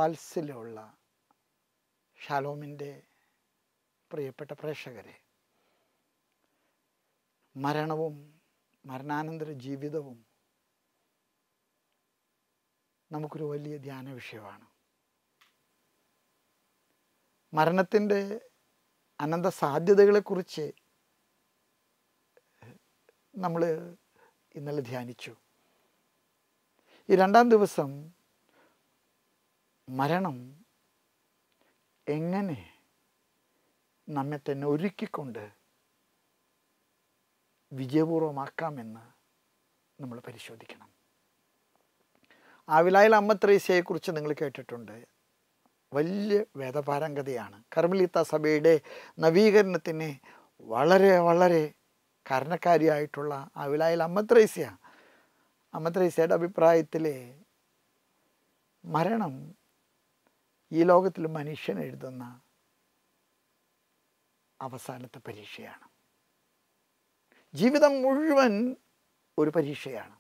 വാത്സല്യമുള്ള ഷാലോമിൻ്റെ പ്രിയപ്പെട്ട പ്രേക്ഷകരെ, മരണവും മരണാനന്തര ജീവിതവും നമുക്കൊരു വലിയ ധ്യാന വിഷയമാണ്. മരണത്തിൻ്റെ അനന്ത സാധ്യതകളെക്കുറിച്ച് നമ്മൾ ഇന്നലെ ധ്യാനിച്ചു. ഈ രണ്ടാം ദിവസം മരണം എങ്ങനെ നമ്മെ തന്നെ ഒരുക്കിക്കൊണ്ട് വിജയപൂർവമാക്കാമെന്ന് നമ്മൾ പരിശോധിക്കണം. ആവിലായിൽ അമ്മ ത്രേസ്യയെക്കുറിച്ച് നിങ്ങൾ കേട്ടിട്ടുണ്ട്. വലിയ വേദപാരംഗതയാണ്. കർമ്മലീത്ത സഭയുടെ നവീകരണത്തിന് വളരെ വളരെ കാരണക്കാരിയായിട്ടുള്ള ആവിലായിൽ അമ്മ ത്രേസ്യ. അമ്മ ത്രേസ്യയുടെ അഭിപ്രായത്തിൽ മരണം ഈ ലോകത്തിൽ മനുഷ്യൻ എഴുതുന്ന അവസാനത്തെ പരീക്ഷയാണ്. ജീവിതം മുഴുവൻ ഒരു പരീക്ഷയാണ്,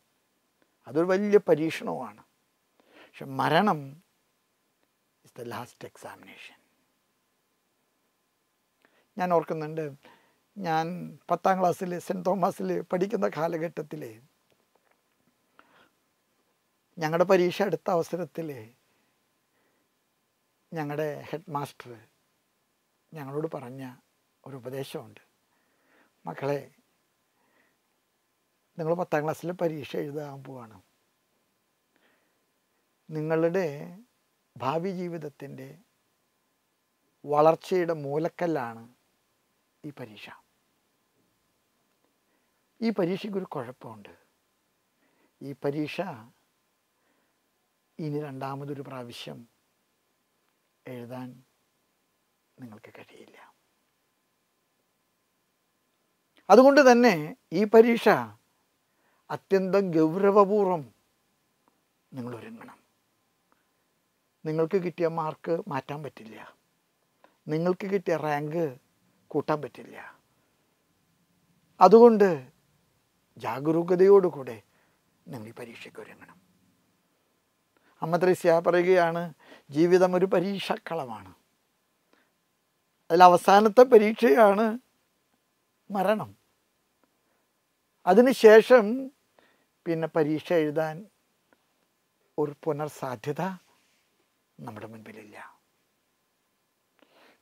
അതൊരു വലിയ പരീക്ഷണവുമാണ്. പക്ഷെ മരണം ഇസ് ദ ലാസ്റ്റ് എക്സാമിനേഷൻ. ഞാൻ ഓർക്കുന്നുണ്ട്, ഞാൻ 10ാം ക്ലാസ്സിൽ സെൻറ്റ് തോമസിൽ പഠിക്കുന്ന കാലഘട്ടത്തിൽ ഞങ്ങളുടെ പരീക്ഷ എടുത്ത അവസരത്തിൽ ഞങ്ങളുടെ ഹെഡ് മാസ്റ്റർ ഞങ്ങളോട് പറഞ്ഞ ഒരു ഉപദേശമുണ്ട്. മക്കളെ, നിങ്ങൾ 10ാം ക്ലാസ്സിൽ പരീക്ഷ എഴുതാൻ പോവാണ്. നിങ്ങളുടെ ഭാവി ജീവിതത്തിൻ്റെ വളർച്ചയുടെ മൂലക്കല്ലാണ് ഈ പരീക്ഷ. ഈ പരീക്ഷയ്ക്കൊരു കുഴപ്പമുണ്ട്. ഈ പരീക്ഷ ഇനി രണ്ടാമതൊരു പ്രാവശ്യം എഴുതാൻ നിങ്ങൾക്ക് കഴിയില്ല. അതുകൊണ്ട് തന്നെ ഈ പരീക്ഷ അത്യന്തം ഗൗരവപൂർവം നിങ്ങൾ ഒരുങ്ങണം. നിങ്ങൾക്ക് കിട്ടിയ മാർക്ക് മാറ്റാൻ പറ്റില്ല, നിങ്ങൾക്ക് കിട്ടിയ റാങ്ക് കൂട്ടാൻ പറ്റില്ല. അതുകൊണ്ട് ജാഗരൂകതയോടുകൂടെ നിങ്ങൾ ഈ പരീക്ഷയ്ക്ക് ഒരുങ്ങണം. അമ്മ ത്രേസ്യ പറയുകയാണ്, ജീവിതം ഒരു പരീക്ഷാക്കളമാണ്. അതിൽ അവസാനത്തെ പരീക്ഷയാണ് മരണം. അതിനുശേഷം പിന്നെ പരീക്ഷ എഴുതാൻ ഒരു പുനർസാധ്യത നമ്മുടെ മുൻപിലില്ല.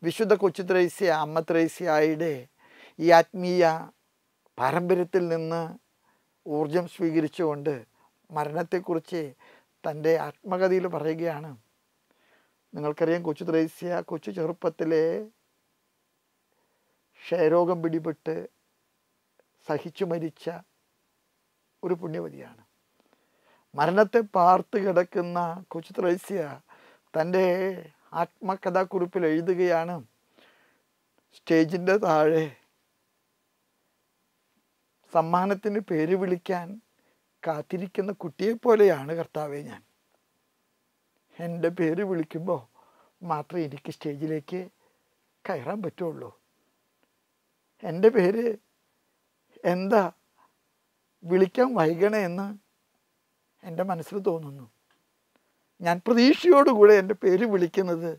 വിശുദ്ധ കൊച്ചു ത്രേസ്യ അമ്മ ത്രേസ്യയുടെ ഈ ആത്മീയ പാരമ്പര്യത്തിൽ നിന്ന് ഊർജം സ്വീകരിച്ചുകൊണ്ട് മരണത്തെക്കുറിച്ച് തൻ്റെ ആത്മകഥയിൽ പറയുകയാണ്. നിങ്ങൾക്കറിയാം, കൊച്ചു ത്രേസ്യ കൊച്ചു ചെറുപ്പത്തിലെ ക്ഷയരോഗം പിടിപെട്ട് സഹിച്ചു മരിച്ച ഒരു പുണ്യവതിയാണ്. മരണത്തെ പാർത്ത് കിടക്കുന്ന കൊച്ചു ത്രേസ്യ തൻ്റെ ആത്മകഥാക്കുറിപ്പിൽ എഴുതുകയാണ്, സ്റ്റേജിൻ്റെ താഴെ സമ്മാനത്തിന് പേര് വിളിക്കാൻ കാത്തിരിക്കുന്ന കുട്ടിയെപ്പോലെയാണ് കർത്താവെ ഞാൻ. എൻ്റെ പേര് വിളിക്കുമ്പോൾ മാത്രമേ എനിക്ക് സ്റ്റേജിലേക്ക് കയറാൻ പറ്റുള്ളൂ. എൻ്റെ പേര് എന്താ വിളിക്കാൻ വൈകണേ എന്ന് എൻ്റെ മനസ്സിൽ തോന്നുന്നു. ഞാൻ പ്രതീക്ഷയോടുകൂടെ എൻ്റെ പേര് വിളിക്കുന്നത്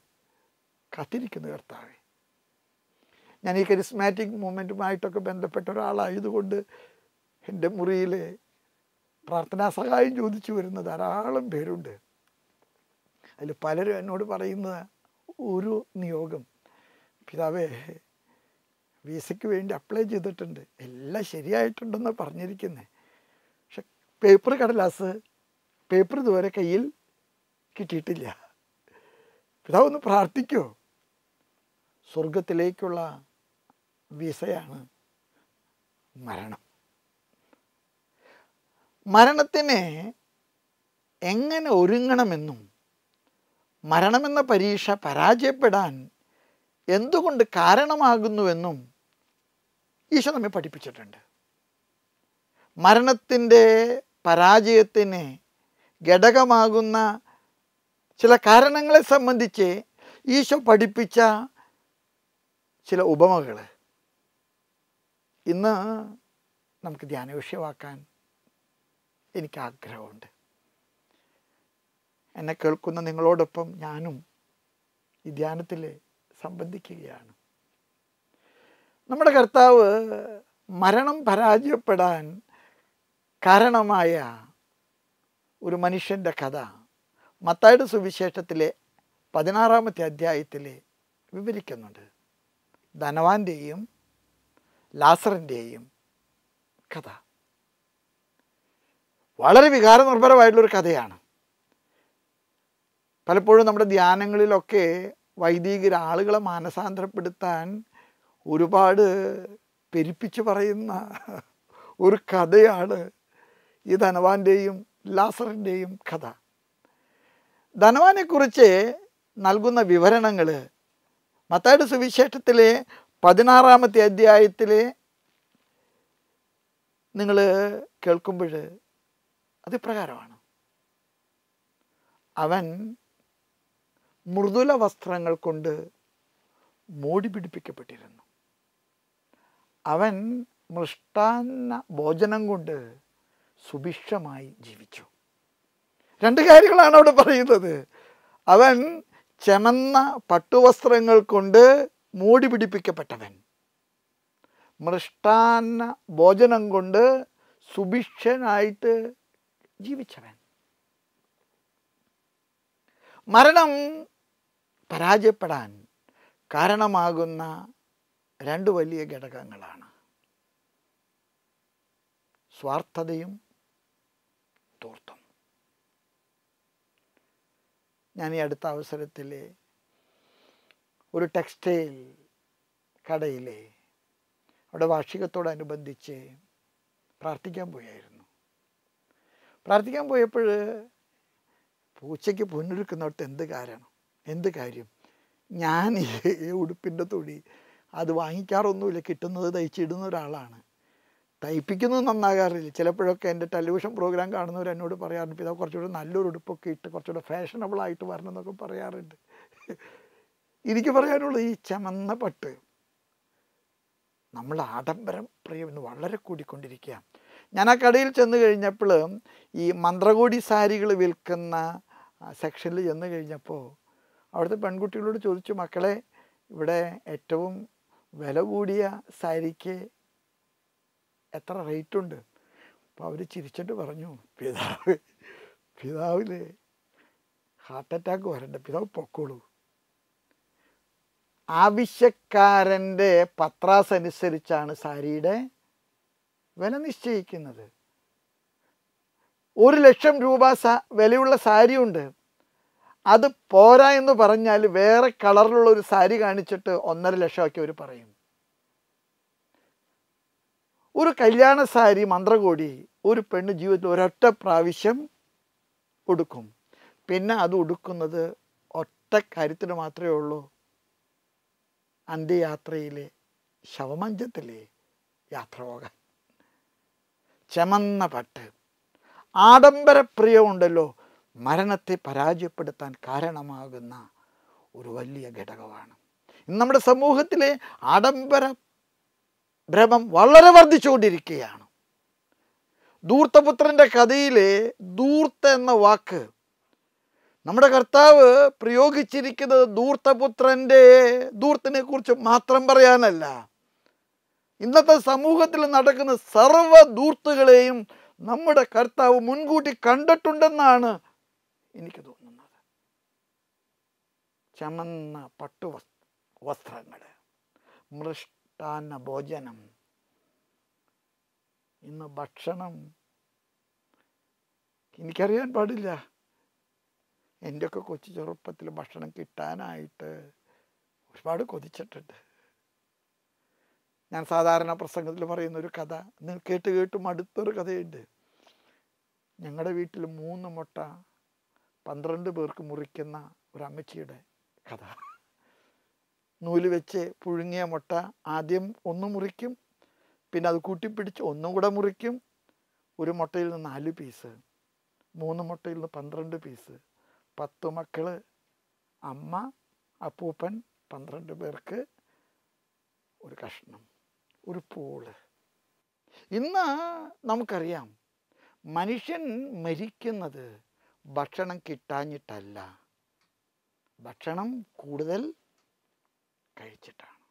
കാത്തിരിക്കുന്നു കർത്താവെ. ഞാൻ ഈ കരിസ്മാറ്റിക് മൂവ്മെൻറ്റുമായിട്ടൊക്കെ ബന്ധപ്പെട്ട ഒരാളായതുകൊണ്ട് എൻ്റെ മുറിയിൽ പ്രാർത്ഥനാ സഹായം ചോദിച്ചു വരുന്ന ധാരാളം പേരുണ്ട്. അതിൽ പലരും എന്നോട് പറയുന്ന ഒരു നിയോഗം, പിതാവേ വിസയ്ക്ക് വേണ്ടി അപ്ലൈ ചെയ്തിട്ടുണ്ട്, എല്ലാം ശരിയായിട്ടുണ്ടെന്ന് പറഞ്ഞിരിക്കുന്നത്, പക്ഷെ പേപ്പർ ഇതുവരെ കയ്യിൽ കിട്ടിയിട്ടില്ല. പിതാവ് ഒന്ന് പ്രാർത്ഥിക്കോ. സ്വർഗത്തിലേക്കുള്ള വിസയാണ് മരണം. മരണത്തിന് എങ്ങനെ ഒരുങ്ങണമെന്നും മരണമെന്ന പരീക്ഷ പരാജയപ്പെടാൻ എന്തുകൊണ്ട് കാരണമാകുന്നുവെന്നും ഈശോ നമ്മെ പഠിപ്പിച്ചിട്ടുണ്ട്. മരണത്തിൻ്റെ പരാജയത്തിന് ഘടകമാകുന്ന ചില കാരണങ്ങളെ സംബന്ധിച്ച് ഈശോ പഠിപ്പിച്ച ചില ഉപമകൾ ഇന്ന് നമുക്ക് ധ്യാന വിഷയമാക്കാൻ എനിക്ക് ആഗ്രഹമുണ്ട്. എന്നെ കേൾക്കുന്ന നിങ്ങളോടൊപ്പം ഞാനും ഈ ധ്യാനത്തിൽ സംബന്ധിക്കുകയാണ്. നമ്മുടെ കർത്താവ് മരണം പരാജയപ്പെടാൻ കാരണമായ ഒരു മനുഷ്യൻ്റെ കഥ മത്തായിയുടെ സുവിശേഷത്തിലെ 16-ാമത്തെ അധ്യായത്തിൽ വിവരിക്കുന്നുണ്ട്. ധനവാന്റെയും ലാസറിൻ്റെയും കഥ വളരെ വികാരനിർഭരമായിട്ടുള്ളൊരു കഥയാണ്. പലപ്പോഴും നമ്മുടെ ധ്യാനങ്ങളിലൊക്കെ വൈദികർ ആളുകളെ മാനസാന്തരപ്പെടുത്താൻ ഒരുപാട് പെരുപ്പിച്ച് പറയുന്ന ഒരു കഥയാണ് ഈ ധനവാന്റെയും ലാസറിൻ്റെയും കഥ. ധനവാനെക്കുറിച്ച് നൽകുന്ന വിവരണങ്ങൾ മത്തായിയുടെ സുവിശേഷത്തിലെ 16-ാമത്തെ അധ്യായത്തിൽ നിങ്ങൾ കേൾക്കുമ്പോൾ അത് പ്രകാരമാണ്. അവൻ മൃദുല വസ്ത്രങ്ങൾ കൊണ്ട് മോടി പിടിപ്പിക്കപ്പെട്ടിരുന്നു. അവൻ മൃഷ്ടാന്ന ഭോജനം കൊണ്ട് സുഭിക്ഷമായി ജീവിച്ചു. രണ്ട് കാര്യങ്ങളാണ് അവിടെ പറയുന്നത്. അവൻ ചെമന്ന പട്ടുവസ്ത്രങ്ങൾ കൊണ്ട് മോടി പിടിപ്പിക്കപ്പെട്ടവൻ, മൃഷ്ടാന്ന ഭോജനം കൊണ്ട് സുഭിക്ഷനായിട്ട് ജീവിച്ചവൻ. മരണം പരാജയപ്പെടാൻ കാരണമാകുന്ന രണ്ട് വലിയ ഘടകങ്ങളാണ് സ്വാർത്ഥതയും ധൂർത്തും. ഞാൻ ഈ അടുത്ത അവസരത്തിൽ ഒരു ടെക്സ്റ്റൈൽ കടയിൽ അവിടെ വാർഷികത്തോടനുബന്ധിച്ച് പ്രാർത്ഥിക്കാൻ പോയായിരുന്നു. പ്രാർത്ഥിക്കാൻ പോയപ്പോൾ പൂച്ചയ്ക്ക് പൊന്നൊരുക്കുന്നിടത്ത് എന്ത് കാര്യം, ഞാൻ ഈ ഉടുപ്പിൻ്റെ തുണി അത് വാങ്ങിക്കാറൊന്നുമില്ല, കിട്ടുന്നത് തയ്ച്ചിടുന്ന ഒരാളാണ്. തയ്പ്പിക്കുന്നത് നന്നാകാറില്ല. ചിലപ്പോഴൊക്കെ എൻ്റെ ടെലിവിഷൻ പ്രോഗ്രാം കാണുന്നവർ എന്നോട് പറയാറുണ്ട്, ഇതാ കുറച്ചുകൂടെ നല്ലൊരു ഉടുപ്പൊക്കെ ഇട്ട് കുറച്ചുകൂടെ ഫാഷനബിളായിട്ട് വരണം എന്നൊക്കെ പറയാറുണ്ട്. എനിക്ക് പറയാനുള്ളത് ഈ ചമന്ന പട്ട് നമ്മൾ ആഡംബരം പ്രിയം ഇന്ന് വളരെ കൂടിക്കൊണ്ടിരിക്കുക. ഞാൻ ആ കടയിൽ ചെന്ന് കഴിഞ്ഞപ്പോൾ ഈ മന്ത്രകോടി സാരികൾ വിൽക്കുന്ന സെക്ഷനിൽ ചെന്ന് കഴിഞ്ഞപ്പോൾ അവിടുത്തെ പെൺകുട്ടികളോട് ചോദിച്ചു, മക്കളെ ഇവിടെ ഏറ്റവും വില കൂടിയ സാരിക്ക് എത്ര റേറ്റുണ്ട്? അപ്പോൾ അവർ ചിരിച്ചിട്ട് പറഞ്ഞു, പിതാവിന് ഹാർട്ട് അറ്റാക്ക് വരണ്ട, പിതാവ് പൊക്കോളൂ. ആവശ്യക്കാരൻ്റെ പത്രാസ് അനുസരിച്ചാണ് സാരിയുടെ വില നിശ്ചയിക്കുന്നത്. 1,00,000 രൂപ വിലയുള്ള സാരിയുണ്ട്. അത് പോരാ എന്ന് പറഞ്ഞാൽ വേറെ കളറിലുള്ള ഒരു സാരി കാണിച്ചിട്ട് 1,50,000 അവർ പറയും. ഒരു കല്യാണ സാരി മന്ത്രകോടി ഒരു പെണ്ണ് ജീവിതത്തിൽ ഒരൊറ്റ പ്രാവശ്യം ഉടുക്കും. പിന്നെ അത് ഉടുക്കുന്നത് ഒറ്റ കാര്യത്തിന് മാത്രമേ ഉള്ളൂ, അന്ത്യയാത്രയിലെ ശവമഞ്ചത്തിലെ യാത്ര പോകാൻ. ചെമന്ന പട്ട്, ആഡംബരപ്രിയമുണ്ടല്ലോ, മരണത്തെ പരാജയപ്പെടുത്താൻ കാരണമാകുന്ന ഒരു വലിയ ഘടകമാണ്. ഇന്ന് നമ്മുടെ സമൂഹത്തിലെ ആഡംബര ഭ്രമം വളരെ വർദ്ധിച്ചുകൊണ്ടിരിക്കുകയാണ്. ധൂർത്തപുത്രൻ്റെ കഥയിലെ ധൂർത്ത എന്ന വാക്ക് നമ്മുടെ കർത്താവ് പ്രയോഗിച്ചിരിക്കുന്നത് ധൂർത്തിനെ കുറിച്ച് മാത്രം പറയാനല്ല, ഇന്നത്തെ സമൂഹത്തിൽ നടക്കുന്ന സർവ്വ ധൂർത്തുകളെയും നമ്മുടെ കർത്താവ് മുൻകൂട്ടി കണ്ടിട്ടുണ്ടെന്നാണ് എനിക്ക് തോന്നുന്നത്. ചമന്ന വസ്ത്രങ്ങൾ, മൃഷ്ടാന്ന ഭോജനം. ഇന്ന് ഭക്ഷണം എനിക്കറിയാൻ പാടില്ല. എൻ്റെയൊക്കെ കൊച്ചു ചെറുപ്പത്തിൽ ഭക്ഷണം കിട്ടാനായിട്ട് ഒരുപാട് കൊതിച്ചിട്ടുണ്ട്. ഞാൻ സാധാരണ പ്രസംഗത്തിൽ പറയുന്നൊരു കഥ, നിങ്ങൾ കേട്ട് മടുത്തൊരു കഥയുണ്ട്. ഞങ്ങളുടെ വീട്ടിൽ 3 മുട്ട 12 പേർക്ക് മുറിക്കുന്ന ഒരു അമ്മച്ചിയുടെ കഥ. നൂല് വെച്ച് പുഴുങ്ങിയ മുട്ട ആദ്യം 1 മുറിക്കും, പിന്നെ അത് കൂട്ടിപ്പിടിച്ച് ഒന്നും കൂടെ മുറിക്കും. ഒരു മുട്ടയിൽ നിന്ന് 4 പീസ്, 3 മുട്ടയിൽ നിന്ന് 12 പീസ്, 10 മക്കൾ, അമ്മ, അപ്പൂപ്പൻ, 12 പേർക്ക് ഒരു കഷ്ണം, ഒരു പൂള്. ഇന്ന് നമുക്കറിയാം മനുഷ്യൻ മരിക്കുന്നത് ഭക്ഷണം കിട്ടാഞ്ഞിട്ടല്ല, ഭക്ഷണം കൂടുതൽ കഴിച്ചിട്ടാണ്.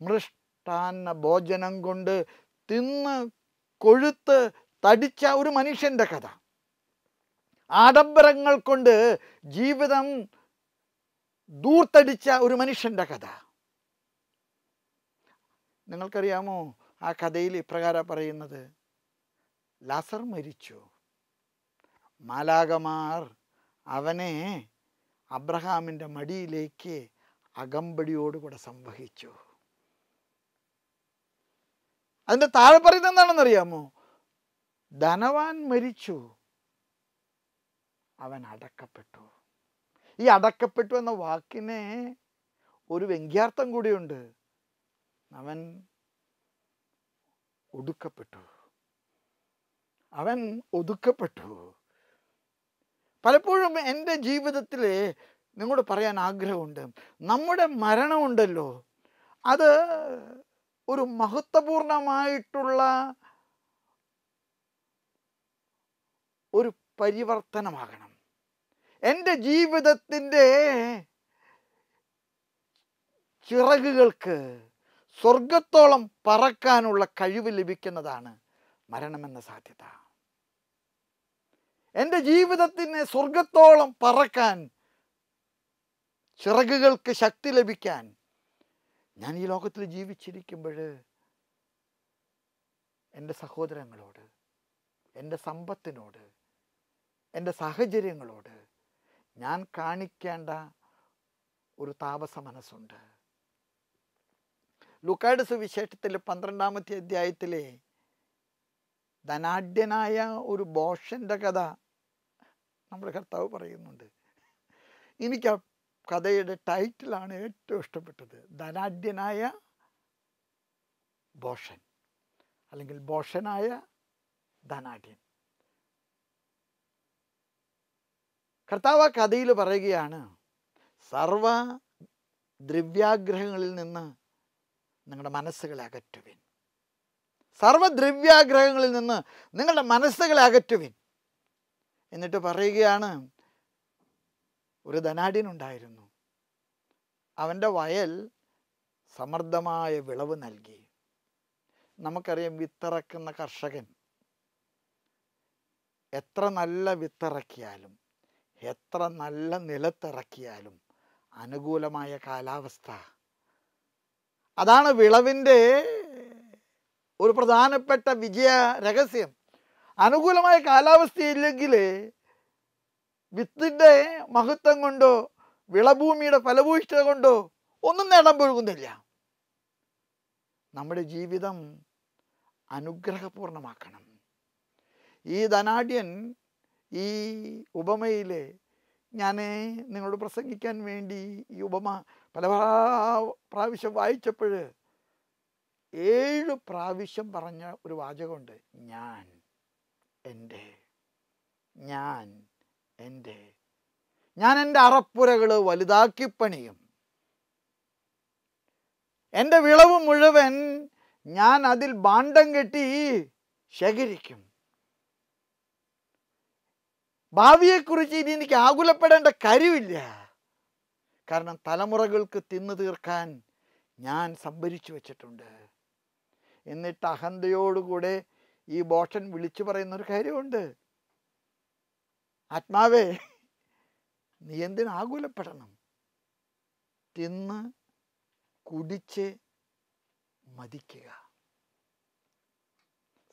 മൃഷ്ടാന്ന ഭോജനം കൊണ്ട് തിന്ന് കൊഴുത്ത് തടിച്ച ഒരു മനുഷ്യൻ്റെ കഥ, ആഡംബരങ്ങൾ കൊണ്ട് ജീവിതം ദൂർത്തടിച്ച ഒരു മനുഷ്യൻ്റെ കഥ. നിങ്ങൾക്കറിയാമോ, ആ കഥയിൽ ഇപ്രകാരം പറയുന്നത്, ലാസർ മരിച്ചു, മാലാകമാർ അവനെ അബ്രഹാമിൻ്റെ മടിയിലേക്ക് അകമ്പടിയോടുകൂടെ സംവഹിച്ചു. അതിൻ്റെ താഴെ പറയുന്നത് എന്താണെന്നറിയാമോ? ധനവാൻ മരിച്ചു, അവൻ അടക്കപ്പെട്ടു. ഈ അടക്കപ്പെട്ടു എന്ന വാക്കിന് ഒരു വ്യംഗ്യാർത്ഥം കൂടിയുണ്ട്. അവൻ ഒടുക്കപ്പെട്ടു, അവൻ ഒതുക്കപ്പെട്ടു. പലപ്പോഴും എൻ്റെ ജീവിതത്തിൽ നിങ്ങളോട് പറയാൻ ആഗ്രഹമുണ്ട്, നമ്മുടെ മരണമുണ്ടല്ലോ, അത് ഒരു മഹത്വപൂർണമായിട്ടുള്ള ഒരു പരിവർത്തനമാകണം. എൻ്റെ ജീവിതത്തിൻ്റെ ചിറകുകൾക്ക് സ്വർഗത്തോളം പറക്കാനുള്ള കഴിവ് ലഭിക്കുന്നതാണ് മരണമെന്ന സാധ്യത. എൻ്റെ ജീവിതത്തിന് സ്വർഗത്തോളം പറക്കാൻ, ചിറകുകൾക്ക് ശക്തി ലഭിക്കാൻ, ഞാൻ ഈ ലോകത്തിൽ ജീവിച്ചിരിക്കുമ്പോൾ എൻ്റെ സഹോദരങ്ങളോട്, എൻ്റെ സമ്പത്തിനോട്, എൻ്റെ സാഹചര്യങ്ങളോട് ഞാൻ കാണിക്കേണ്ട ഒരു താപസ മനസ്സുണ്ട്. ലൂക്കായുടെ സുവിശേഷത്തിൽ 12-ാമത്തെ അധ്യായത്തിലെ ധനാഢ്യനായ ഒരു ഭോഷൻ്റെ കഥ നമ്മുടെ കർത്താവ് പറയുന്നുണ്ട്. എനിക്ക് ആ കഥയുടെ ടൈറ്റിലാണ് ഏറ്റവും ഇഷ്ടപ്പെട്ടത്, ധനാഢ്യനായ ഭോഷൻ, അല്ലെങ്കിൽ ഭോഷനായ ധനാഢ്യൻ. കർത്താവ് ആ കഥയിൽ പറയുകയാണ്, സർവ ദ്രവ്യാഗ്രഹങ്ങളിൽ നിന്ന് നിങ്ങളുടെ മനസ്സുകളെ അകറ്റുവിൻ, സർവദ്രവ്യാഗ്രഹങ്ങളിൽ നിന്ന് നിങ്ങളുടെ മനസ്സുകളെ അകറ്റുവിൻ. എന്നിട്ട് പറയുകയാണ്, ഒരു ധനാഢ്യനുണ്ടായിരുന്നു, അവൻ്റെ വയൽ സമൃദ്ധമായ വിളവ് നൽകി. നമുക്കറിയാം, വിത്തിറക്കുന്ന കർഷകൻ എത്ര നല്ല വിത്തിറക്കിയാലും, എത്ര നല്ല നിലത്തിറക്കിയാലും അനുകൂലമായ കാലാവസ്ഥ, അതാണ് വിളവിൻ്റെ ഒരു പ്രധാനപ്പെട്ട വിജയ രഹസ്യം. അനുകൂലമായ കാലാവസ്ഥയില്ലെങ്കിൽ വിത്തിൻ്റെ മഹത്വം കൊണ്ടോ വിളഭൂമിയുടെ ഫലഭൂയിഷ്ഠത കൊണ്ടോ ഒന്നും നേടാൻ പോകുന്നില്ല. നമ്മുടെ ജീവിതം അനുഗ്രഹപൂർണമാക്കണം. ഈ ധനാഢ്യൻ ഈ ഉപമയിൽ ഞാൻ നിങ്ങളോട് പ്രസംഗിക്കാൻ വേണ്ടി ഈ ഉപമ പല പ്രാവശ്യം വായിച്ചപ്പോൾ 7 പ്രാവശ്യം പറഞ്ഞ ഒരു വാചകമുണ്ട്, ഞാൻ എൻ്റെ, ഞാൻ എൻ്റെ, ഞാൻ എൻ്റെ അറപ്പുരകൾ വലുതാക്കി പണിയും, എൻ്റെ വിളവ് മുഴുവൻ ഞാൻ അതിൽ ഭാണ്ഡം കെട്ടി ശേഖരിക്കും. ഭാവിയെക്കുറിച്ച് ഇനി എനിക്ക് ആകുലപ്പെടേണ്ട കാര്യമില്ല, കാരണം തലമുറകൾക്ക് തിന്നു തീർക്കാൻ ഞാൻ സംഭരിച്ചു വച്ചിട്ടുണ്ട്. എന്നിട്ട് അഹന്തയോടുകൂടെ ഈ ഭോഷൻ വിളിച്ചു പറയുന്നൊരു കാര്യമുണ്ട്, ആത്മാവേ നീ എന്തിന് ആകുലപ്പെടണം, തിന്ന് കുടിച്ച് മതിക്കുക.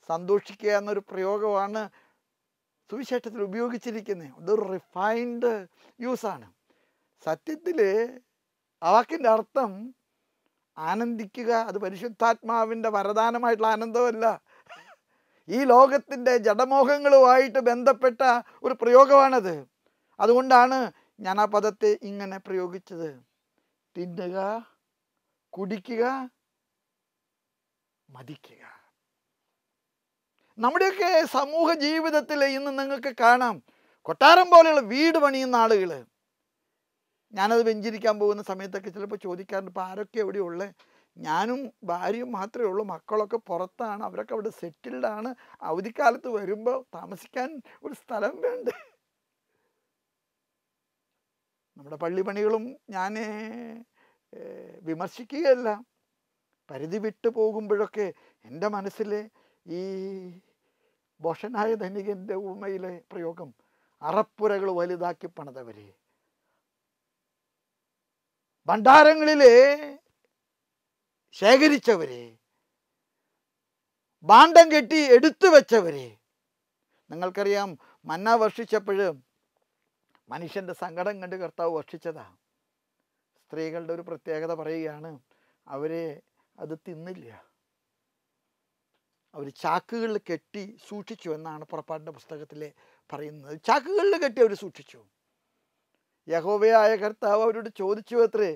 സന്തോഷിക്കുക എന്നൊരു പ്രയോഗമാണ് സുവിശേഷത്തിൽ ഉപയോഗിച്ചിരിക്കുന്നത്. അതൊരു റിഫൈൻഡ് യൂസാണ്. സത്യത്തിൽ ആ വാക്കിൻ്റെ അർത്ഥം ആനന്ദിക്കുക, അത് പരിശുദ്ധാത്മാവിൻ്റെ വരദാനമായിട്ടുള്ള ആനന്ദമല്ല, ഈ ലോകത്തിൻ്റെ ജഡമോഹങ്ങളുമായിട്ട് ബന്ധപ്പെട്ട ഒരു പ്രയോഗമാണത്. അതുകൊണ്ടാണ് ഞാൻ ആ പദത്തെ ഇങ്ങനെ പ്രയോഗിച്ചത്, തിന്നുക, കുടിക്കുക, മതിക്കുക. നമ്മുടെയൊക്കെ സമൂഹ ജീവിതത്തിൽ ഇന്ന് നിങ്ങൾക്ക് കാണാം, കൊട്ടാരം പോലെയുള്ള വീട് പണിയുന്ന ആളുകൾ. ഞാനത് വെഞ്ചരിക്കാൻ പോകുന്ന സമയത്തൊക്കെ ചിലപ്പോൾ ചോദിക്കാറുണ്ട്, ഇപ്പോൾ ആരൊക്കെ എവിടെയുള്ളത്? ഞാനും ഭാര്യയും മാത്രമേ ഉള്ളൂ, മക്കളൊക്കെ പുറത്താണ്, അവരൊക്കെ അവിടെ സെറ്റിൽഡാണ്. അവധിക്കാലത്ത് വരുമ്പോൾ താമസിക്കാൻ ഒരു സ്ഥലം വേണ്ടേ? നമ്മുടെ പള്ളിപ്പണികളും ഞാൻ വിമർശിക്കുകയല്ല. പരിധി വിട്ടു പോകുമ്പോഴൊക്കെ എൻ്റെ മനസ്സിൽ ഈ ബോഷനായ ധനികൻ്റെ ഉപമയിലെ പ്രയോഗം, അറപ്പുരകൾ വലുതാക്കി പണിതവരെ, ഭണ്ഡാരങ്ങളിലെ ശേഖരിച്ചവരെ, ഭാണ്ഡം കെട്ടി എടുത്തു വെച്ചവരെ. നിങ്ങൾക്കറിയാം, മന്ന വർഷിച്ചപ്പോൾ മനുഷ്യൻ്റെ സങ്കടം കണ്ട് കർത്താവ് വർഷിച്ചതാ. സ്ത്രീകളുടെ ഒരു പ്രത്യേകത പറയുകയാണ്, അവരെ അത് തിന്നില്ല, അവർ ചാക്കുകളിൽ കെട്ടി സൂക്ഷിച്ചു എന്നാണ് പുറപ്പാടിൻ്റെ പുസ്തകത്തിൽ പറയുന്നത്. ചാക്കുകളിൽ കെട്ടി അവർ സൂക്ഷിച്ചു. യഹോവയായ കർത്താവ് അവരോട് ചോദിച്ചു അത്രേ,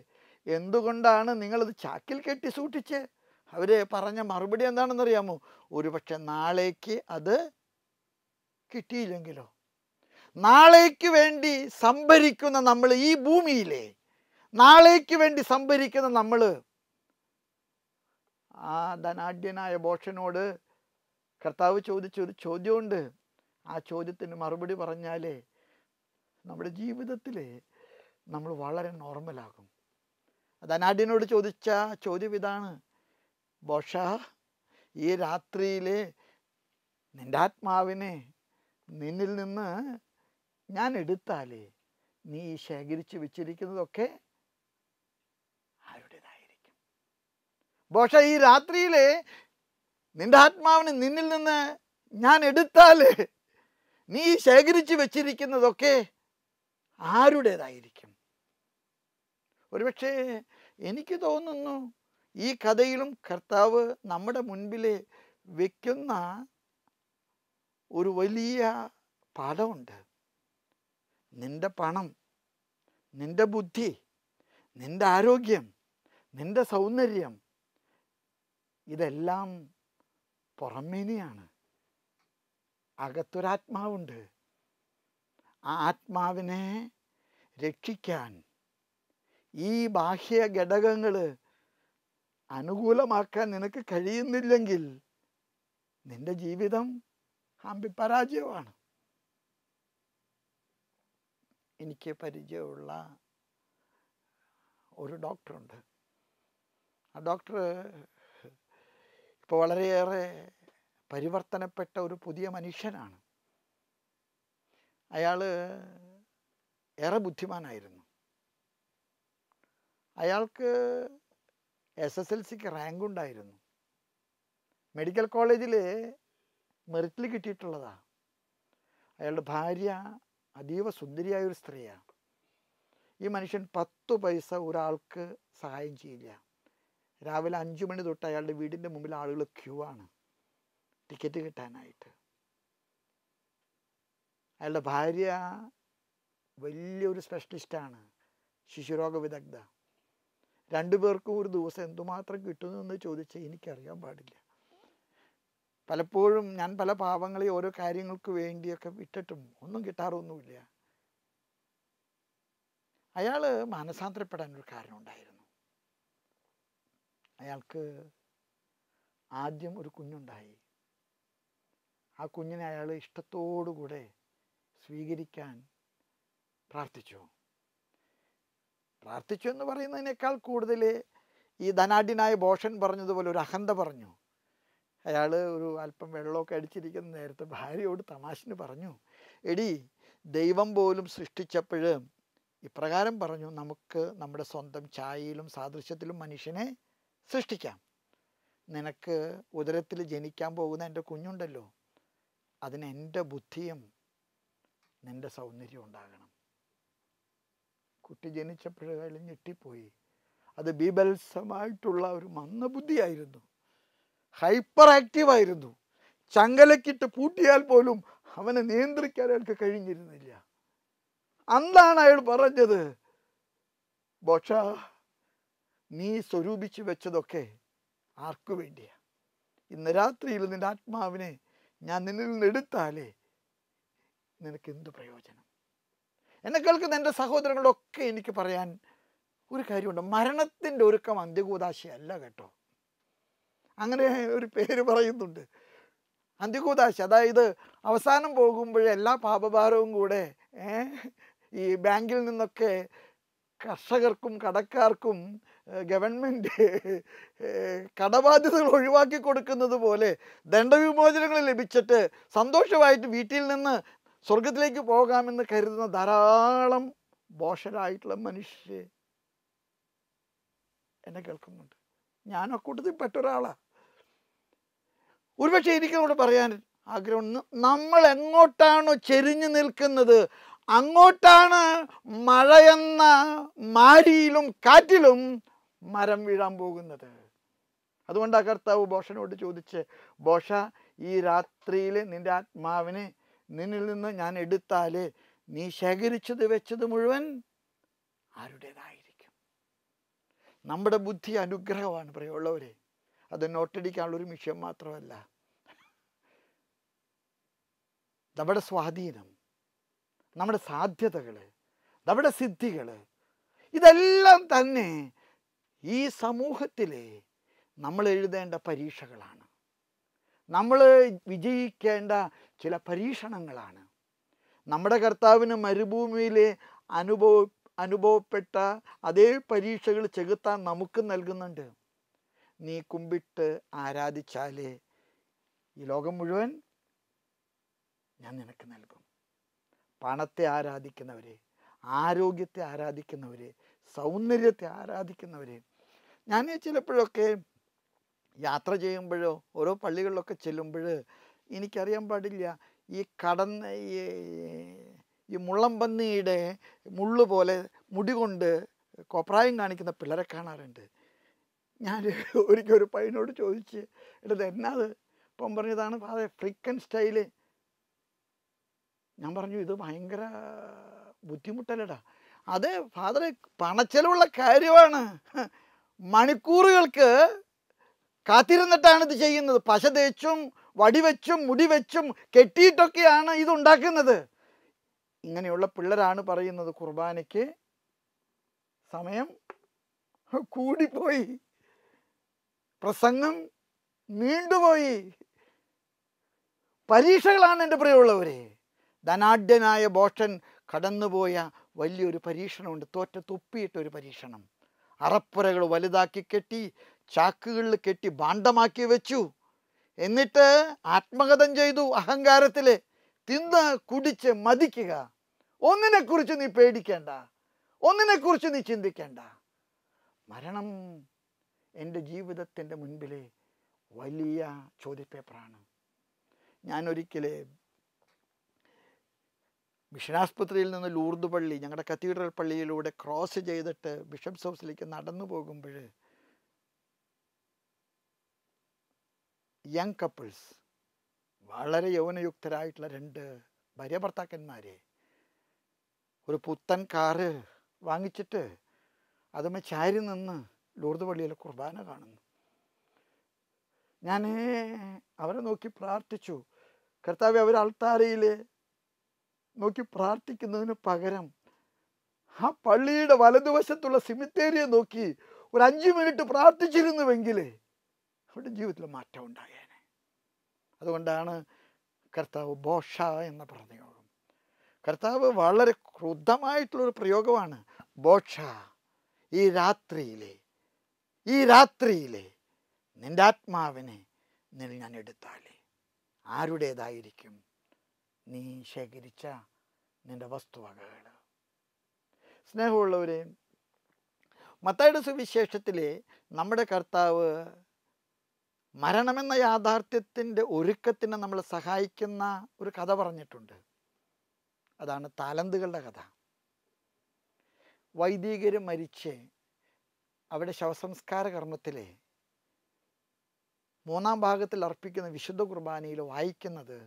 എന്തുകൊണ്ടാണ് നിങ്ങളത് ചാക്കിൽ കെട്ടി സൂക്ഷിച്ച്? അവർ പറഞ്ഞ മറുപടി എന്താണെന്നറിയാമോ? ഒരുപക്ഷെ നാളേക്ക് അത് കിട്ടിയില്ലെങ്കിലോ. നാളേക്ക് വേണ്ടി സംഭരിക്കുന്ന നമ്മൾ, ഈ ഭൂമിയിലെ നാളേക്ക് വേണ്ടി സംഭരിക്കുന്ന നമ്മൾ, ആ ധനാഢ്യനായ ബോഷനോട് കർത്താവ് ചോദിച്ചൊരു ചോദ്യമുണ്ട്. ആ ചോദ്യത്തിന് മറുപടി പറഞ്ഞാലേ നമ്മുടെ ജീവിതത്തിൽ നമ്മൾ വളരെ നോർമലാകും. ധനാഢ്യനോട് ചോദിച്ച ചോദ്യം ഇതാണ്, ബോഷ, ഈ രാത്രിയിൽ നിൻ്റെ ആത്മാവിനെ നിന്നിൽ നിന്ന് ഞാൻ എടുത്താലേ നീ ശേഖരിച്ച് വെച്ചിരിക്കുന്നതൊക്കെ ആരുടേതായിരിക്കും? ബോഷ, ഈ രാത്രിയിൽ നിൻ്റെ ആത്മാവിനെ നിന്നിൽ നിന്ന് ഞാൻ എടുത്താലേ നീ ശേഖരിച്ച് വെച്ചിരിക്കുന്നതൊക്കെ ആരുടേതായിരിക്കും? ഒരുപക്ഷെ എനിക്ക് തോന്നുന്നു ഈ കഥയിലും കർത്താവ് നമ്മുടെ മുൻപിൽ വയ്ക്കുന്ന ഒരു വലിയ പാഠമുണ്ട്. നിൻ്റെ പണം, നിൻ്റെ ബുദ്ധി, നിൻ്റെ ആരോഗ്യം, നിൻ്റെ സൗന്ദര്യം, ഇതെല്ലാം പുറമേനിയാണ്. അകത്തൊരാത്മാവുണ്ട്. ആ ആത്മാവിനെ രക്ഷിക്കാൻ ഈ ബാഹ്യ ഘടകങ്ങൾ അനുകൂലമാക്കാൻ നിനക്ക് കഴിയുന്നില്ലെങ്കിൽ നിൻ്റെ ജീവിതം അമ്പിപരാജയമാണ്. എനിക്ക് പരിചയമുള്ള ഒരു ഡോക്ടറുണ്ട്. ആ ഡോക്ടർ ഇപ്പോൾ വളരെയേറെ പരിവർത്തനപ്പെട്ട ഒരു പുതിയ മനുഷ്യനാണ്. അയാൾ ഏറെ ബുദ്ധിമാനായിരുന്നു. അയാൾക്ക് SSLCക്ക് റാങ്ക് ഉണ്ടായിരുന്നു. മെഡിക്കൽ കോളേജിൽ മെറിറ്റിൽ കിട്ടിയിട്ടുള്ളതാണ്. അയാളുടെ ഭാര്യ അതീവ സുന്ദരിയായൊരു സ്ത്രീയാണ്. ഈ മനുഷ്യൻ 10 പൈസ ഒരാൾക്ക് സഹായം ചെയ്യില്ല. രാവിലെ 5 മണി തൊട്ട് അയാളുടെ വീടിൻ്റെ മുമ്പിൽ ആളുകൾ ക്യൂ ആണ് ടിക്കറ്റ് കിട്ടാനായിട്ട്. അയാളുടെ ഭാര്യ വലിയൊരു സ്പെഷ്യലിസ്റ്റാണ്, ശിശുരോഗ വിദഗ്ധ. 2 പേർക്കും ഒരു ദിവസം എന്തുമാത്രം കിട്ടുന്നു ചോദിച്ചാൽ എനിക്കറിയാൻ പാടില്ല. പലപ്പോഴും ഞാൻ പല പാവങ്ങളെ ഓരോ കാര്യങ്ങൾക്ക് വേണ്ടിയൊക്കെ വിട്ടിട്ടും ഒന്നും കിട്ടാറൊന്നുമില്ല. അയാൾ മാനസാന്തരപ്പെടാനൊരു കാരണമുണ്ടായിരുന്നു. അയാൾക്ക് ആദ്യം ഒരു കുഞ്ഞുണ്ടായി. ആ കുഞ്ഞിനെ അയാൾ ഇഷ്ടത്തോടുകൂടെ സ്വീകരിക്കാൻ പ്രാർത്ഥിച്ചു എന്ന് പറയുന്നതിനേക്കാൾ കൂടുതൽ ഈ ധനാഢ്യനായ ബോഷൻ പറഞ്ഞതുപോലെ ഒരു അഹന്ത പറഞ്ഞു. അയാൾ ഒരു അല്പം വെള്ളമൊക്കെ അടിച്ചിരിക്കുന്ന നേരത്തെ ഭാര്യയോട് തമാശന് പറഞ്ഞു, എടി, ദൈവം പോലും സൃഷ്ടിച്ചപ്പോൾ ഇപ്രകാരം പറഞ്ഞു, നമുക്ക് നമ്മുടെ സ്വന്തം ഛായയിലും സാദൃശ്യത്തിലും മനുഷ്യനെ സൃഷ്ടിക്കാം. നിനക്ക് ഉദരത്തിൽ ജനിക്കാൻ പോകുന്ന എൻ്റെ കുഞ്ഞുണ്ടല്ലോ, അതിന് എൻ്റെ ബുദ്ധിയും നിൻ്റെ സൗന്ദര്യം ഉണ്ടാകണം. കുട്ടി ജനിച്ചപ്പോഴായാൽ ഞെട്ടിപ്പോയി. അത് ബീഭത്സമായിട്ടുള്ള ഒരു മന്ദബുദ്ധിയായിരുന്നു. ഹൈപ്പർ ആക്റ്റീവായിരുന്നു. ചങ്ങലക്കിട്ട് പൂട്ടിയാൽ പോലും അവനെ നിയന്ത്രിക്കാൻ അയാൾക്ക് കഴിഞ്ഞിരുന്നില്ല. അന്നാണ് അയാൾ പറഞ്ഞത്, ബോഷ, നീ സ്വരൂപിച്ച് വെച്ചതൊക്കെ ആർക്കു വേണ്ടിയാ? ഇന്ന് രാത്രിയിൽ നിൻ്റെ ആത്മാവിനെ ഞാൻ നിന്നിൽ നിന്ന് എടുത്താലേ നിനക്ക് എന്ത് പ്രയോജനം? എന്നെ കേൾക്കുന്ന എൻ്റെ സഹോദരങ്ങളൊക്കെ എനിക്ക് പറയാൻ ഒരു കാര്യമുണ്ട്. മരണത്തിൻ്റെ ഒരുക്കം അന്ത്യകൂദാശയല്ല കേട്ടോ. അങ്ങനെ ഒരു പേര് പറയുന്നുണ്ട്, അന്ത്യകൂദാശ. അതായത് അവസാനം പോകുമ്പോഴേ എല്ലാ പാപഭാരവും കൂടെ ഈ ബാങ്കിൽ നിന്നൊക്കെ കർഷകർക്കും കടക്കാർക്കും ഗവൺമെൻറ് കടബാധ്യതകൾ ഒഴിവാക്കി കൊടുക്കുന്നത് പോലെ ദണ്ഡവിമോചനങ്ങൾ ലഭിച്ചിട്ട് സന്തോഷമായിട്ട് വീട്ടിൽ നിന്ന് സ്വർഗത്തിലേക്ക് പോകാമെന്ന് കരുതുന്ന ധാരാളം ബോഷരായിട്ടുള്ള മനുഷ്യരെ എന്നെ കേൾക്കുന്നുണ്ട്. ഞാൻ അക്കൂട്ടത്തിൽ പെട്ട ഒരാളാണ്. ഒരുപക്ഷെ എനിക്കവിടെ പറയാൻ ആഗ്രഹം, നമ്മൾ എങ്ങോട്ടാണോ ചെരിഞ്ഞു നിൽക്കുന്നത് അങ്ങോട്ടാണ് മഴയെന്ന മാരിയിലും കാറ്റിലും മരം വീഴാൻ പോകുന്നത്. അതുകൊണ്ടാണ് കർത്താവ് ബോഷനോട് ചോദിച്ച്, ബോഷ, ഈ രാത്രിയിൽ നിൻ്റെ ആത്മാവിനെ നിന്നിൽ നിന്ന് ഞാൻ എടുത്താൽ നീ ശേഖരിച്ചത് വെച്ചത് മുഴുവൻ ആരുടേതായിരിക്കും? നമ്മുടെ ബുദ്ധി അനുഗ്രഹമാണ് പ്രിയമുള്ളവരെ. അത് നോട്ടടിക്കാനുള്ളൊരു മിഷൻ മാത്രമല്ല, നമ്മുടെ സ്വാധീനം, നമ്മുടെ സാധ്യതകൾ, നമ്മുടെ സിദ്ധികൾ, ഇതെല്ലാം തന്നെ ഈ സമൂഹത്തിലെ നമ്മൾ എഴുതേണ്ട പരീക്ഷകളാണ്. നമ്മൾ വിജയിക്കേണ്ട ചില പരീക്ഷണങ്ങളാണ്. നമ്മുടെ കർത്താവിന് മരുഭൂമിയിലെ അനുഭവപ്പെട്ട അതേ പരീക്ഷകൾ ചെകുത്താൻ നമുക്ക് നൽകുന്നുണ്ട്. നീ കുമ്പിട്ട് ആരാധിച്ചാലേ ഈ ലോകം മുഴുവൻ ഞാൻ നിനക്ക് നൽകും. പണത്തെ ആരാധിക്കുന്നവരെ, ആരോഗ്യത്തെ ആരാധിക്കുന്നവരെ, സൗന്ദര്യത്തെ ആരാധിക്കുന്നവരെ, ഞാൻ ചിലപ്പോഴൊക്കെ യാത്ര ചെയ്യുമ്പോഴോ ഓരോ പള്ളികളിലൊക്കെ ചെല്ലുമ്പോൾ എനിക്കറിയാൻ പാടില്ല, ഈ ഈ മുള്ളംപന്നിയുടെ മുള്ളു പോലെ മുടി കൊണ്ട് കോപ്രായം കാണിക്കുന്ന പിള്ളേരെ കാണാറുണ്ട്. ഞാൻ ഒരിക്കൽ ഒരു പയ്യനോട് ചോദിച്ച്, എടുത്ത് എന്നാത്? ഇപ്പം പറഞ്ഞതാണ് ഫാദർ ഫ്രിക്കൻ സ്റ്റൈല്. ഞാൻ പറഞ്ഞു, ഇത് ഭയങ്കര ബുദ്ധിമുട്ടല്ലടാ. അത് ഫാദറെ പണച്ചെലവുള്ള കാര്യമാണ്. മണിക്കൂറുകൾക്ക് കാത്തിരുന്നിട്ടാണ് ഇത് ചെയ്യുന്നത്. പശ തേച്ചും വടിവെച്ചും മുടിവെച്ചും കെട്ടിയിട്ടൊക്കെയാണ് ഇതുണ്ടാക്കുന്നത്. ഇങ്ങനെയുള്ള പിള്ളേരാണ് പറയുന്നത് കുർബാനയ്ക്ക് സമയം കൂടിപ്പോയി, പ്രസംഗം നീണ്ടുപോയി. പരീക്ഷകളാണ് എൻ്റെ പ്രിയമുള്ളവരെ. ധനാഢ്യനായ ബോഷൻ കടന്നുപോയ വലിയൊരു പരീക്ഷണമുണ്ട്. തോറ്റ തൊപ്പിയിട്ടൊരു പരീക്ഷണം. അറപ്പുരകൾ വലുതാക്കി കെട്ടി, ചാക്കുകളിൽ കെട്ടി ഭാണ്ഡമാക്കി വെച്ചു. എന്നിട്ട് ആത്മകഥം ചെയ്തു. അഹങ്കാരത്തിൽ തിന്ന് കുടിച്ച് മതിക്കുക. ഒന്നിനെക്കുറിച്ച് നീ പേടിക്കേണ്ട, ഒന്നിനെക്കുറിച്ച് നീ ചിന്തിക്കേണ്ട. മരണം എൻ്റെ ജീവിതത്തിൻ്റെ മുൻപിലെ വലിയ ചോദ്യപേപ്പറാണ്. ഞാനൊരിക്കലേ മിഷനാസ്പത്രിയിൽ നിന്ന് ലൂർദ് പള്ളി, ഞങ്ങളുടെ കത്തീഡ്രൽ പള്ളിയിലൂടെ ക്രോസ് ചെയ്തിട്ട് ബിഷപ്സ് ഹൗസിലേക്ക് നടന്നു പോകുമ്പോൾ യങ് കപ്പിൾസ്, വളരെ യൗവനയുക്തരായിട്ടുള്ള രണ്ട് ഭാര്യ ഭർത്താക്കന്മാരെ ഒരു പുത്തൻ കാറ് വാങ്ങിച്ചിട്ട് അതുമ്മേ ചാരി നിന്ന് ലൂർദ് പള്ളിയിലെ കുർബാന കാണുന്നു. ഞാൻ അവരെ നോക്കി പ്രാർത്ഥിച്ചു, കർത്താവേ, അവർ അൾത്താരയിൽ നോക്കി പ്രാർത്ഥിക്കുന്നതിന് പകരം ആ പള്ളിയുടെ വലതുവശത്തുള്ള സിമിത്തേരിയെ നോക്കി ഒരു 5 മിനിറ്റ് പ്രാർത്ഥിച്ചിരുന്നുവെങ്കിൽ അവരുടെ ജീവിതത്തിൽ മാറ്റം ഉണ്ടായേനെ. അതുകൊണ്ടാണ് കർത്താവ് ബോഷ എന്ന പ്രയോഗം. കർത്താവ് വളരെ ക്രുദ്ധമായിട്ടുള്ളൊരു പ്രയോഗമാണ്. ബോഷ, ഈ രാത്രിയിലെ നിൻ്റെ ആത്മാവിനെ ഞാൻ എടുത്താലേ ആരുടേതായിരിക്കും നീ ശേഖരിച്ച നിൻ്റെ വസ്തുവകകൾ? സ്നേഹമുള്ളവരെ, മത്തായിയുടെ സുവിശേഷത്തിലെ നമ്മുടെ കർത്താവ് മരണമെന്ന യാഥാർത്ഥ്യത്തിൻ്റെ ഒരുക്കത്തിന് നമ്മളെ സഹായിക്കുന്ന ഒരു കഥ പറഞ്ഞിട്ടുണ്ട്. അതാണ് താലന്തുകളുടെ കഥ. വൈദികർ മരിച്ച് അവിടെ ശവസംസ്കാര കർമ്മത്തിലെ 3-ാം ഭാഗത്തിൽ അർപ്പിക്കുന്ന വിശുദ്ധ കുർബാനയിൽ വായിക്കുന്നത്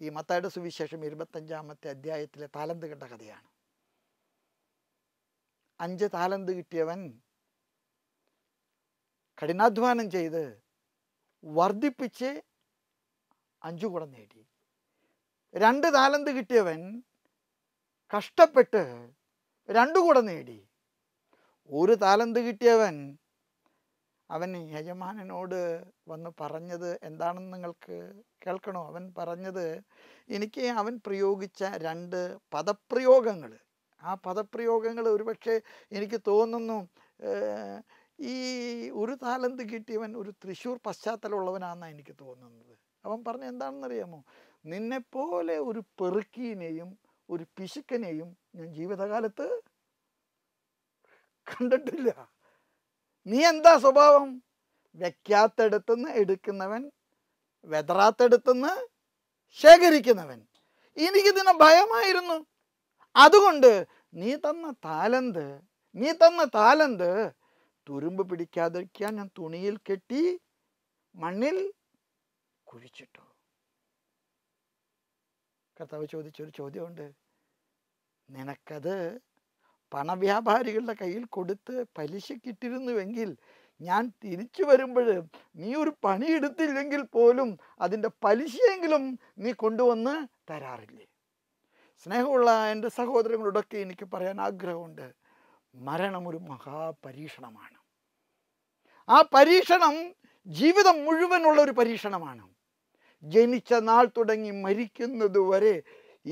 ഈ മത്തായിയുടെ സുവിശേഷം 25-ാമത്തെ അധ്യായത്തിലെ താലന്തുകളുടെ കഥയാണ്. 5 താലന്ത് കിട്ടിയവൻ കഠിനാധ്വാനം ചെയ്ത് വർദ്ധിപ്പിച്ച് 5 കുടം നേടി. 2 താലന്ത് കിട്ടിയവൻ കഷ്ടപ്പെട്ട് 2 കുടം നേടി. 1 താലന്ത് കിട്ടിയവൻ അവൻ യജമാനനോട് വന്ന് പറഞ്ഞത് എന്താണെന്ന് നിങ്ങൾക്ക് കേൾക്കണോ? അവൻ പറഞ്ഞത്, എനിക്ക് അവൻ പ്രയോഗിച്ച 2 പദപ്രയോഗങ്ങൾ ആ പദപ്രയോഗങ്ങൾ ഒരുപക്ഷെ എനിക്ക് തോന്നുന്നു ഈ ഒരു താലന്ത് കിട്ടിയവൻ ഒരു തൃശ്ശൂർ പശ്ചാത്തലമുള്ളവനാണെന്നാണ് എനിക്ക് തോന്നുന്നത്. അവൻ പറഞ്ഞ എന്താണെന്നറിയാമോ? നിന്നെപ്പോലെ ഒരു പെറുക്കീനെയും ഒരു പിശുക്കനെയും ഞാൻ ജീവിതകാലത്ത് കണ്ടിട്ടില്ല. നീ എന്താ സ്വഭാവം? വെക്കാത്തടുത്തുനിന്ന് എടുക്കുന്നവൻ, വെതറാത്തടുത്തുനിന്ന് ശേഖരിക്കുന്നവൻ. എനിക്കിതിനെ ഭയമായിരുന്നു. അതുകൊണ്ട് നീ തന്ന താലന്ത് തുരുമ്പ് പിടിക്കാതിരിക്കാൻ ഞാൻ തുണിയിൽ കെട്ടി മണ്ണിൽ കുഴിച്ചിട്ടു. കർത്താവ് ചോദിച്ചൊരു ചോദ്യമുണ്ട്. നിനക്കത് പണവ്യാപാരികളുടെ കയ്യിൽ കൊടുത്ത് പലിശക്കിട്ടിരുന്നുവെങ്കിൽ ഞാൻ തിരിച്ചു വരുമ്പോൾ നീ ഒരു പണിയെടുത്തില്ലെങ്കിൽ പോലും അതിൻ്റെ പലിശയെങ്കിലും നീ കൊണ്ടുവന്ന് തരാറില്ലേ? സ്നേഹമുള്ള എൻ്റെ സഹോദരങ്ങളോടൊക്കെ എനിക്ക് പറയാൻ ആഗ്രഹമുണ്ട്. മരണം ഒരു മഹാപരീക്ഷണമാണ്. ആ പരീക്ഷണം ജീവിതം മുഴുവനുള്ള ഒരു പരീക്ഷണമാണ്. ജനിച്ച നാൾ തുടങ്ങി മരിക്കുന്നത് വരെ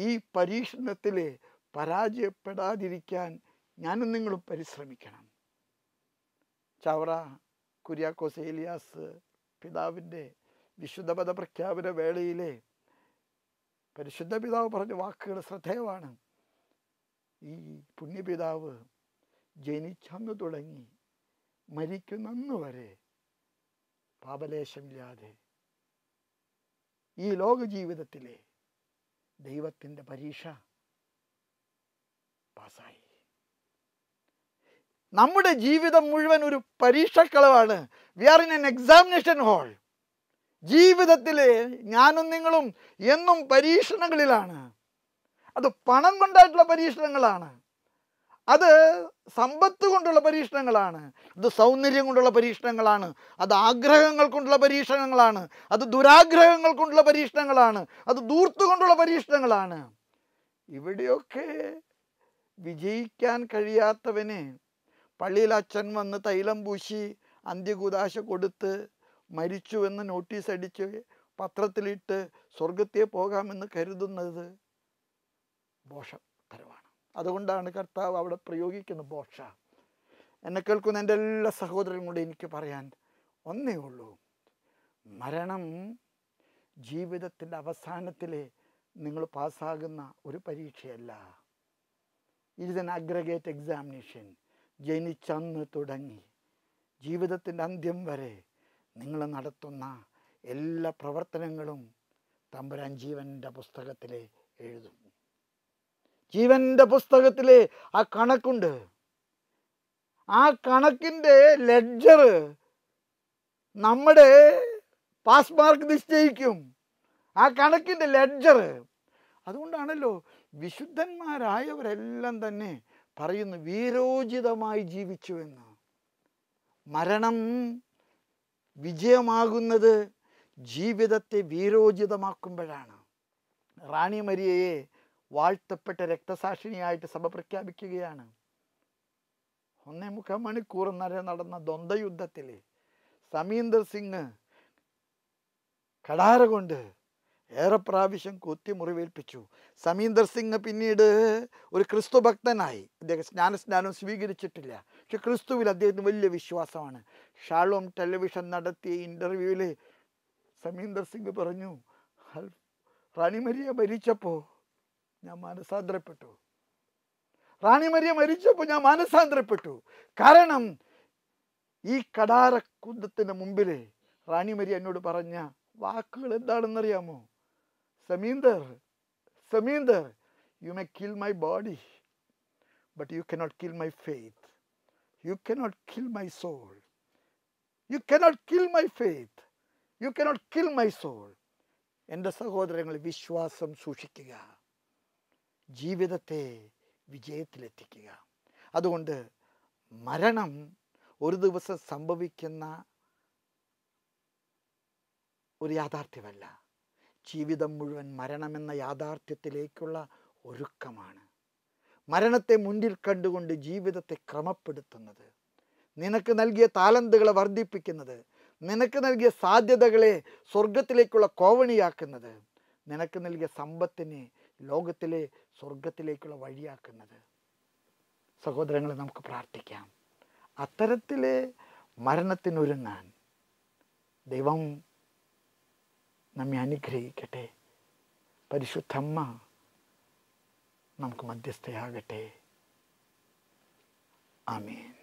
ഈ പരീക്ഷണത്തിൽ പരാജയപ്പെടാതിരിക്കാൻ ഞാനും നിങ്ങളും പരിശ്രമിക്കണം. ചവറ കുര്യാക്കോസ് ഏലിയാസ് പിതാവിൻ്റെ വിശുദ്ധപദ പ്രഖ്യാപന വേളയിലെ പരിശുദ്ധ പിതാവ് പറഞ്ഞ വാക്കുകൾ ശ്രദ്ധേയമാണ്. ഈ പുണ്യപിതാവ് ജനിച്ചന്ന് തുടങ്ങി മരിക്കുന്നന്ന് വരെ പാപലേശമില്ലാതെ ഈ ലോക ജീവിതത്തിലെ ദൈവത്തിൻ്റെ പരീക്ഷ പാസ്സായി. നമ്മുടെ ജീവിതം മുഴുവൻ ഒരു പരീക്ഷക്കളമാണ്. We are in an examination hall. ജീവിതത്തിലെ ഞാനും നിങ്ങളും എന്നും പരീക്ഷണങ്ങളിലാണ്. അത് പണം കൊണ്ടായിട്ടുള്ള പരീക്ഷണങ്ങളാണ്, അത് സമ്പത്ത് കൊണ്ടുള്ള പരീക്ഷണങ്ങളാണ്, അത് സൗന്ദര്യം കൊണ്ടുള്ള പരീക്ഷണങ്ങളാണ്, അത് ആഗ്രഹങ്ങൾ കൊണ്ടുള്ള പരീക്ഷണങ്ങളാണ്, അത് ദുരാഗ്രഹങ്ങൾ കൊണ്ടുള്ള പരീക്ഷണങ്ങളാണ്, അത് ധൂർത്ത് കൊണ്ടുള്ള പരീക്ഷണങ്ങളാണ്. ഇവിടെയൊക്കെ വിജയിക്കാൻ കഴിയാത്തവന് പള്ളിയിൽ അച്ഛൻ വന്ന് തൈലം പൂശി അന്ത്യകുദാശ കൊടുത്ത് മരിച്ചുവെന്ന് നോട്ടീസ് അടിച്ച് പത്രത്തിലിട്ട് സ്വർഗത്തെ പോകാമെന്ന് കരുതുന്നത് ബോഷത്തരമാണ്. അതുകൊണ്ടാണ് കർത്താവ് അവിടെ പ്രയോഗിക്കുന്നത് ബോഷ. എന്നെ കേൾക്കുന്ന എൻ്റെ എല്ലാ സഹോദരങ്ങളോടും എനിക്ക് പറയാൻ ഒന്നേ ഉള്ളൂ. മരണം ജീവിതത്തിൻ്റെ അവസാനത്തിൽ നിങ്ങൾ പാസ്സാകുന്ന ഒരു പരീക്ഷയല്ല. It is an aggregate examination. ജനിച്ചന്ന് തുടങ്ങി ജീവിതത്തിൻ്റെ അന്ത്യം വരെ നിങ്ങൾ നടത്തുന്ന എല്ലാ പ്രവർത്തനങ്ങളും തമ്പുരാൻ ജീവൻ്റെ പുസ്തകത്തിൽ എഴുതും. ജീവൻ്റെ പുസ്തകത്തിൽ ആ കണക്കുണ്ട്. ആ കണക്കിൻ്റെ ലെഡ്ജർ നമ്മുടെ പാസ് മാർക്ക് നിശ്ചയിക്കും. ആ കണക്കിൻ്റെ ലെഡ്ജർ. അതുകൊണ്ടാണല്ലോ വിശുദ്ധന്മാരായവരെല്ലാം തന്നെ പറയുന്നു വീരോചിതമായി ജീവിച്ചു എന്ന്. മരണം വിജയമാകുന്നത് ജീവിതത്തെ വീരോചിതമാക്കുമ്പോഴാണ്. റാണി മരിയയെ വാഴ്ത്തപ്പെട്ട രക്തസാക്ഷിണിയായിട്ട് സഭ പ്രഖ്യാപിക്കുകയാണ്. 1.25 മണിക്കൂർ നടന്ന ദ്വന്ദ്വയുദ്ധത്തിൽ സമീന്ദർ സിംഗ് കടാര കൊണ്ട് ഏറെ പ്രാവശ്യം കുത്തി മുറിവേൽപ്പിച്ചു. സമീന്ദർ സിംഗ് പിന്നീട് ഒരു ക്രിസ്തു ഭക്തനായി. അദ്ദേഹം സ്നാനം സ്വീകരിച്ചിട്ടില്ല, പക്ഷെ ക്രിസ്തുവിൽ അദ്ദേഹത്തിന് വലിയ വിശ്വാസമാണ്. ഷാലോം ടെലിവിഷൻ നടത്തിയ ഇൻ്റർവ്യൂവിൽ സമീന്ദർ സിംഗ് പറഞ്ഞു, റാണി മരിയ മരിച്ചപ്പോൾ ഞാൻ മാനസാന്തരപ്പെട്ടു. റാണി മരിയ മരിച്ചപ്പോൾ ഞാൻ മാനസാന്തരപ്പെട്ടു. കാരണം ഈ കടാരക്കുന്തത്തിന് മുമ്പിൽ റാണി മരിയ എന്നോട് പറഞ്ഞ വാക്കുകൾ എന്താണെന്നറിയാമോ? സമീന്ദർ, you may kill my body, but you cannot kill my faith. You cannot kill my soul. You cannot kill my faith. You cannot kill my soul. എൻ്റെ സഹോദരങ്ങൾ, വിശ്വാസം സൂക്ഷിക്കുക, ജീവിതത്തെ വിജയത്തിലെത്തിക്കുക. അതുകൊണ്ട് മരണം ഒരു ദിവസം സംഭവിക്കുന്ന ഒരു യാഥാർത്ഥ്യമല്ല. ജീവിതം മുഴുവൻ മരണമെന്ന യാഥാർത്ഥ്യത്തിലേക്കുള്ള ഒരുക്കമാണ്. മരണത്തെ മുന്നിൽ കണ്ടുകൊണ്ട് ജീവിതത്തെ ക്രമപ്പെടുത്തുന്നത്, നിനക്ക് നൽകിയ താലന്തുകളെ വർദ്ധിപ്പിക്കുന്നത്, നിനക്ക് നൽകിയ സാധ്യതകളെ സ്വർഗത്തിലേക്കുള്ള കോവണിയാക്കുന്നത്, നിനക്ക് നൽകിയ സമ്പത്തിനെ ലോകത്തിലെ സ്വർഗത്തിലേക്കുള്ള വഴിയാക്കുന്നത്. സഹോദരങ്ങളെ, നമുക്ക് പ്രാർത്ഥിക്കാം. അത്തരത്തിൽ മരണത്തിനൊരുങ്ങാൻ ദൈവം നമ്മെ അനുഗ്രഹിക്കട്ടെ. പരിശുദ്ധമ്മ നമുക്ക് മധ്യസ്ഥയാകട്ടെ. ആമേൻ.